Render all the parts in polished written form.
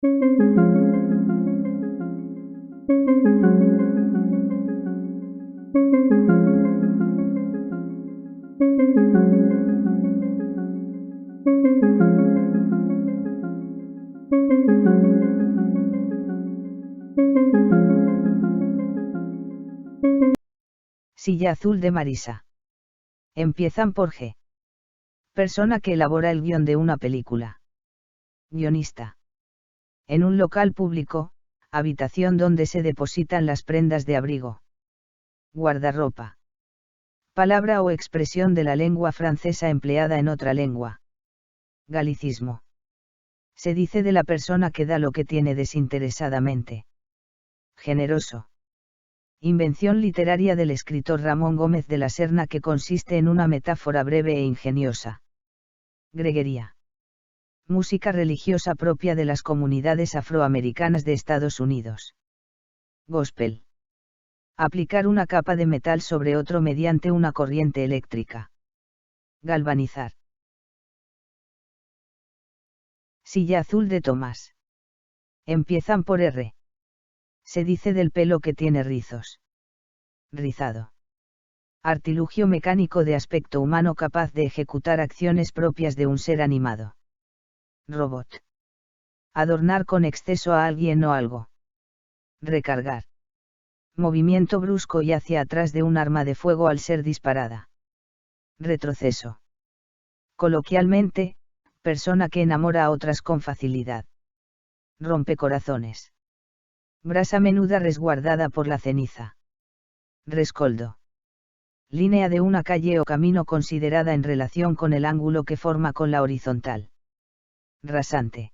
Silla azul de Marisa. Empiezan por G. Persona que elabora el guión de una película. Guionista. En un local público, habitación donde se depositan las prendas de abrigo. Guardarropa. Palabra o expresión de la lengua francesa empleada en otra lengua. Galicismo. Se dice de la persona que da lo que tiene desinteresadamente. Generoso. Invención literaria del escritor Ramón Gómez de la Serna que consiste en una metáfora breve e ingeniosa. Greguería. Música religiosa propia de las comunidades afroamericanas de Estados Unidos. Gospel. Aplicar una capa de metal sobre otro mediante una corriente eléctrica. Galvanizar. Silla azul de Tomás. Empiezan por R. Se dice del pelo que tiene rizos. Rizado. Artilugio mecánico de aspecto humano capaz de ejecutar acciones propias de un ser animado. Robot. Adornar con exceso a alguien o algo. Recargar. Movimiento brusco y hacia atrás de un arma de fuego al ser disparada. Retroceso. Coloquialmente, persona que enamora a otras con facilidad. Rompecorazones. Brasa menuda resguardada por la ceniza. Rescoldo. Línea de una calle o camino considerada en relación con el ángulo que forma con la horizontal. Rasante.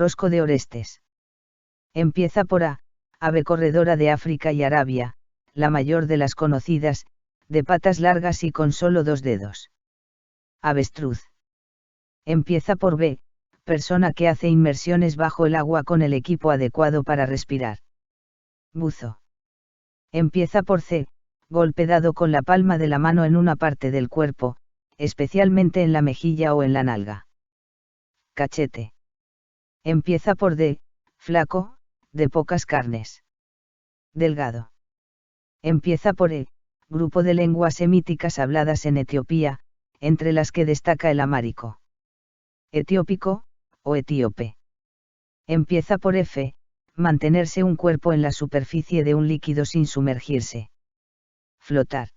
Rosco de Orestes. Empieza por A, ave corredora de África y Arabia, la mayor de las conocidas, de patas largas y con solo 2 dedos. Avestruz. Empieza por B, persona que hace inmersiones bajo el agua con el equipo adecuado para respirar. Buzo. Empieza por C, golpe dado con la palma de la mano en una parte del cuerpo, especialmente en la mejilla o en la nalga. Cachete. Empieza por D, flaco, de pocas carnes. Delgado. Empieza por E, grupo de lenguas semíticas habladas en Etiopía, entre las que destaca el amárico. Etiópico, o etíope. Empieza por F, mantenerse un cuerpo en la superficie de un líquido sin sumergirse. Flotar.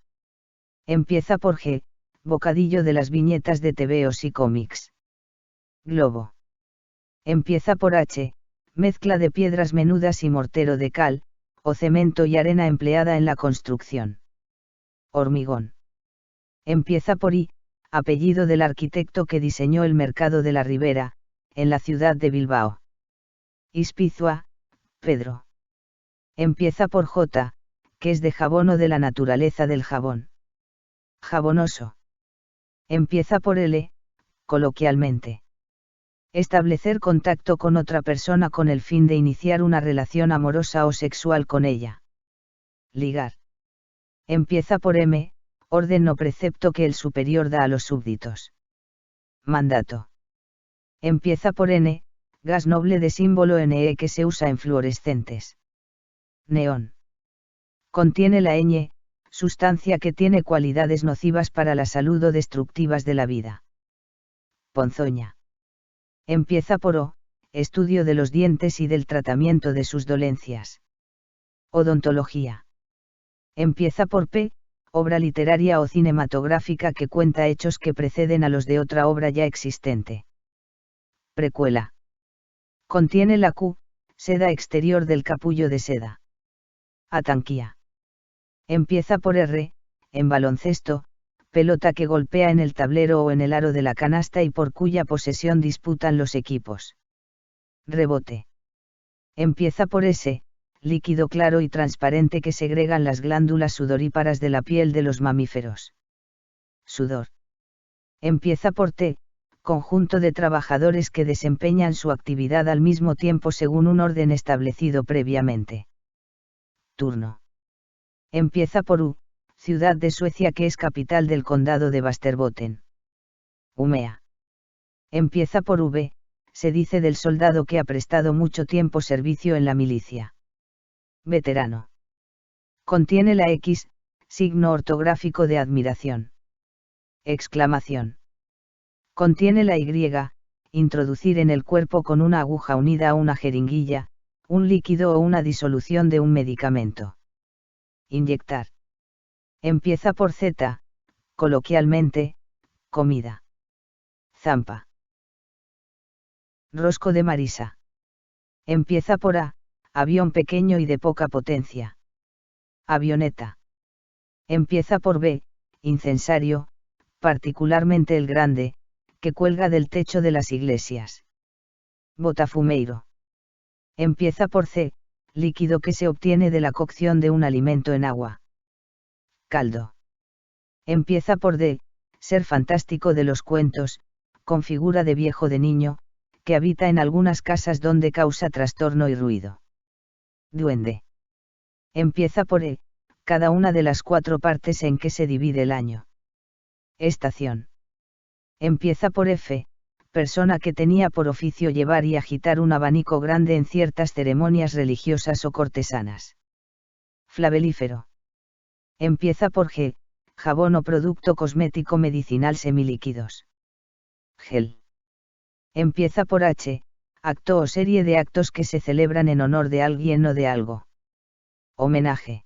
Empieza por G, bocadillo de las viñetas de tebeos y cómics. Globo. Empieza por H, mezcla de piedras menudas y mortero de cal, o cemento y arena empleada en la construcción. Hormigón. Empieza por I, apellido del arquitecto que diseñó el mercado de la Ribera, en la ciudad de Bilbao. Ispizua, Pedro. Empieza por J, que es de jabón o de la naturaleza del jabón. Jabonoso. Empieza por L, coloquialmente. Establecer contacto con otra persona con el fin de iniciar una relación amorosa o sexual con ella. Ligar. Empieza por M, orden o precepto que el superior da a los súbditos. Mandato. Empieza por N, gas noble de símbolo Ne que se usa en fluorescentes. Neón. Contiene la ñ, sustancia que tiene cualidades nocivas para la salud o destructivas de la vida. Ponzoña. Empieza por O, estudio de los dientes y del tratamiento de sus dolencias. Odontología. Empieza por P, obra literaria o cinematográfica que cuenta hechos que preceden a los de otra obra ya existente. Precuela. Contiene la Q, seda exterior del capullo de seda. Atanquía. Empieza por R, en baloncesto, pelota que golpea en el tablero o en el aro de la canasta y por cuya posesión disputan los equipos. Rebote. Empieza por S, líquido claro y transparente que segregan las glándulas sudoríparas de la piel de los mamíferos. Sudor. Empieza por T, conjunto de trabajadores que desempeñan su actividad al mismo tiempo según un orden establecido previamente. Turno. Empieza por U, ciudad de Suecia que es capital del condado de Västerbotten. Umea. Empieza por V, se dice del soldado que ha prestado mucho tiempo servicio en la milicia. Veterano. Contiene la X, signo ortográfico de admiración. Exclamación. Contiene la Y, introducir en el cuerpo con una aguja unida a una jeringuilla, un líquido o una disolución de un medicamento. Inyectar. Empieza por Z, coloquialmente, comida. Zampa. Rosco de Marisa. Empieza por A, avión pequeño y de poca potencia. Avioneta. Empieza por B, incensario, particularmente el grande, que cuelga del techo de las iglesias. Botafumeiro. Empieza por C, líquido que se obtiene de la cocción de un alimento en agua. Caldo. Empieza por D, ser fantástico de los cuentos, con figura de viejo de niño, que habita en algunas casas donde causa trastorno y ruido. Duende. Empieza por E, cada una de las 4 partes en que se divide el año. Estación. Empieza por F, persona que tenía por oficio llevar y agitar un abanico grande en ciertas ceremonias religiosas o cortesanas. Flavelífero. Empieza por G, jabón o producto cosmético medicinal semilíquidos. Gel. Empieza por H, acto o serie de actos que se celebran en honor de alguien o de algo. Homenaje.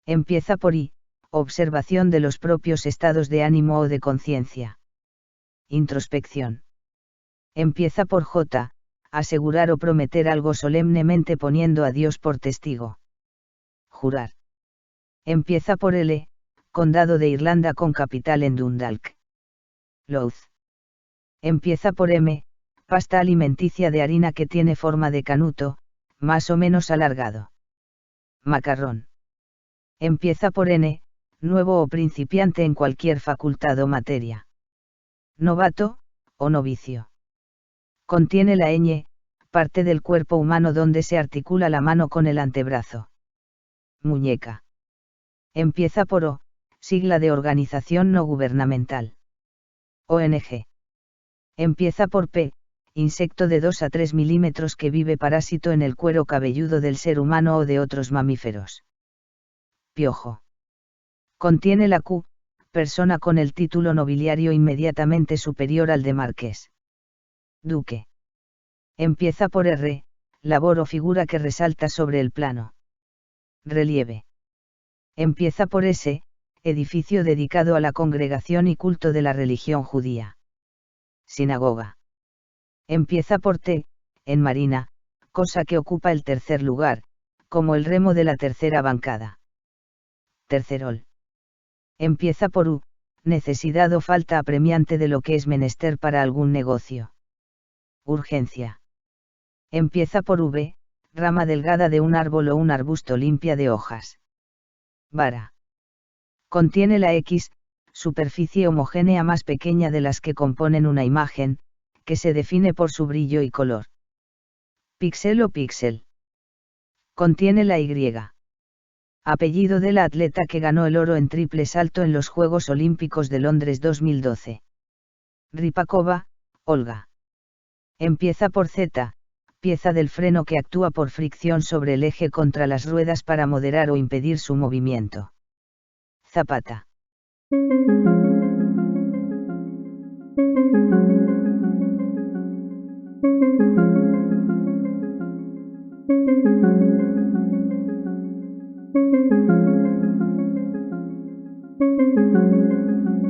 Empieza por I, observación de los propios estados de ánimo o de conciencia. Introspección. Empieza por J, asegurar o prometer algo solemnemente poniendo a Dios por testigo. Jurar. Empieza por L, condado de Irlanda con capital en Dundalk. Louth. Empieza por M, Pasta alimenticia de harina que tiene forma de canuto, más o menos alargado. Macarrón. Empieza por N, nuevo o principiante en cualquier facultad o materia. Novato, o novicio. Contiene la ñ, parte del cuerpo humano donde se articula la mano con el antebrazo. Muñeca. Empieza por O, sigla de organización no gubernamental. ONG. Empieza por P, insecto de 2 a 3 milímetros que vive parásito en el cuero cabelludo del ser humano o de otros mamíferos. Piojo. Contiene la Q, persona con el título nobiliario inmediatamente superior al de marqués. Duque. Empieza por R, labor o figura que resalta sobre el plano. Relieve. Empieza por S, edificio dedicado a la congregación y culto de la religión judía. Sinagoga. Empieza por T, en marina, cosa que ocupa el tercer lugar, como el remo de la tercera bancada. Tercerol. Empieza por U, necesidad o falta apremiante de lo que es menester para algún negocio. Urgencia. Empieza por V, rama delgada de un árbol o un arbusto limpia de hojas. Vara. Contiene la X, superficie homogénea más pequeña de las que componen una imagen, que se define por su brillo y color. Píxel o píxel. Contiene la Y. Apellido de la atleta que ganó el oro en triple salto en los Juegos Olímpicos de Londres 2012. Ripakova, Olga. Empieza por Z, pieza del freno que actúa por fricción sobre el eje contra las ruedas para moderar o impedir su movimiento. Zapata.